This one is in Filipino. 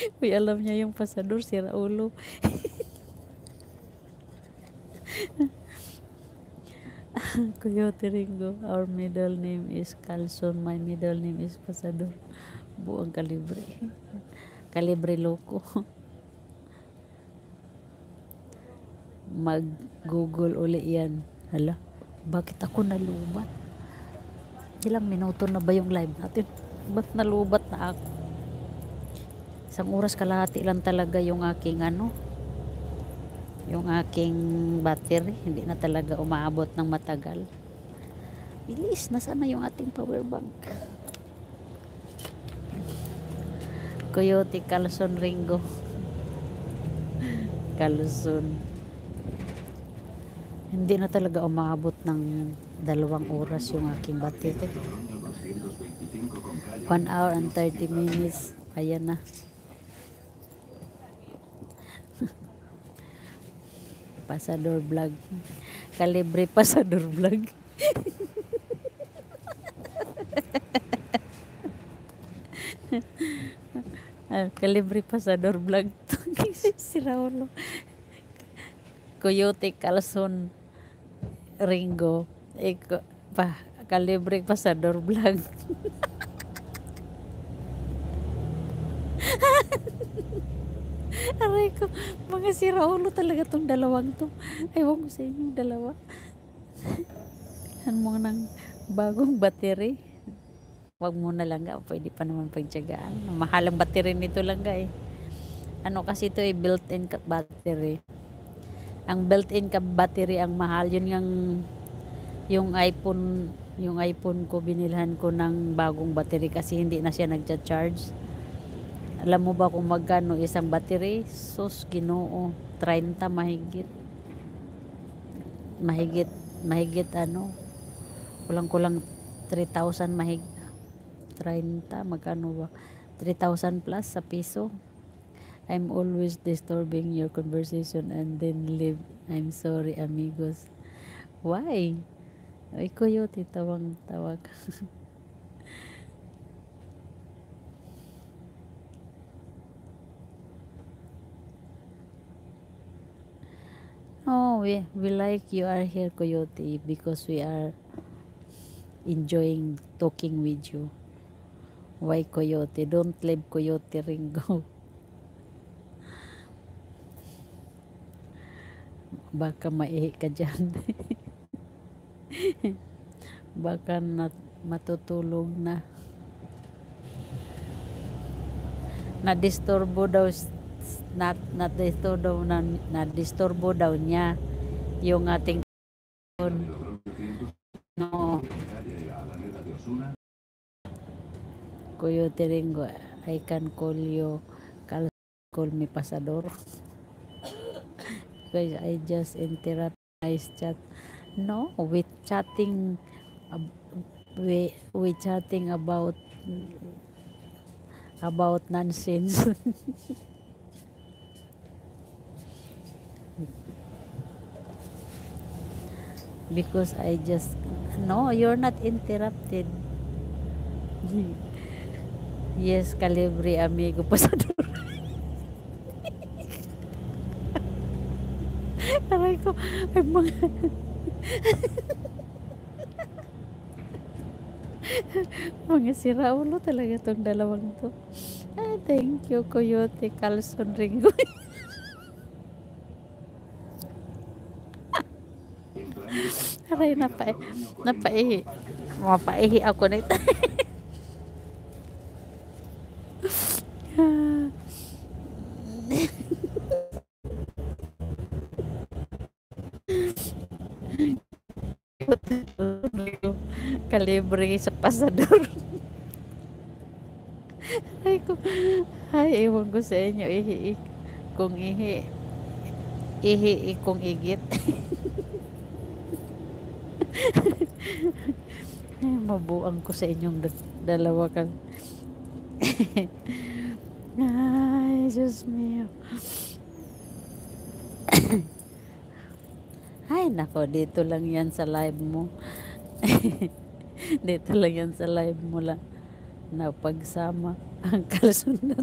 Uy, alam niya yung pasador, sira ulo. Coyote Ringo. Our middle name is Carlson. My middle name is Pasador. Buang kalibre. Kalibre loko. Mag-google uli yan. Hala, bakit ako nalubat? Ilang minuto na ba yung live natin? Ba't nalubat na ako? Isang oras kalahati lang talaga yung aking yung aking battery. Hindi na talaga umaabot ng matagal. Bilis, nasaan na yung ating power bank? Coyote Carlson Ringo. Carlson. Hindi na talaga umaabot ng 2 oras yung aking battery. 1 hour and 30 minutes. Ayan na. Pasador vlog. Kalibre Pasador vlog. Kalibre Pasador vlog. Si Raulo. Coyote Carlson Ringo. Kalibre Pasador vlog. Aray ko, mga si Raulo talaga tong dalawang to. Ewan ko sa inyong dalawa. Ano mo ng bagong battery? Wag muna lang ga, pwede pa naman pagtyagaan. Mahal ang battery nito lang ga eh. Ano kasi ito eh, built-in battery. Ang built-in battery ang mahal. Yun yung iPhone ko, binilhan ko ng bagong battery kasi hindi na siya nagcha-charge. Alam mo ba kung magkano isang battery? Sus, Ginoo, 30 mahigit. Mahigit ano? Kulang-kulang 3,000 mahigit. 30, magkano ba? 3,000 plus sa piso. I'm always disturbing your conversation and then leave. I'm sorry, amigos. Why? Ay, Coyote, tawag. Oh, we like you are here, Coyote, because we are enjoying talking with you. Why, Coyote? Don't leave, Coyote Ringo. Baka maihi ka dyan. Baka matutulog na. Na-disturbo daw na-disturbo daw niya yung ating no. Coyote Ringo, I can call you, call me Pasador. Guys, I just interrupt nice chat. No, we chatting about nonsense. Because I just no, you're not interrupted. Yes, Calibre amigo Pasador. Aray ko, ay mga siraulo talaga tong dalawang to. Thank you, Coyote Carlson Ringo. Aray, mapaihi ako nito. Kalibre sa Pasador. Ay, ewan ko sa inyo, kung igit. Ay, mabuang ko sa inyong dalawa kan. Ay, Diyos mio. Ay, nako, dito lang yan sa live mo. Dito lang yan sa live mo lang na pagsama ang kasunod.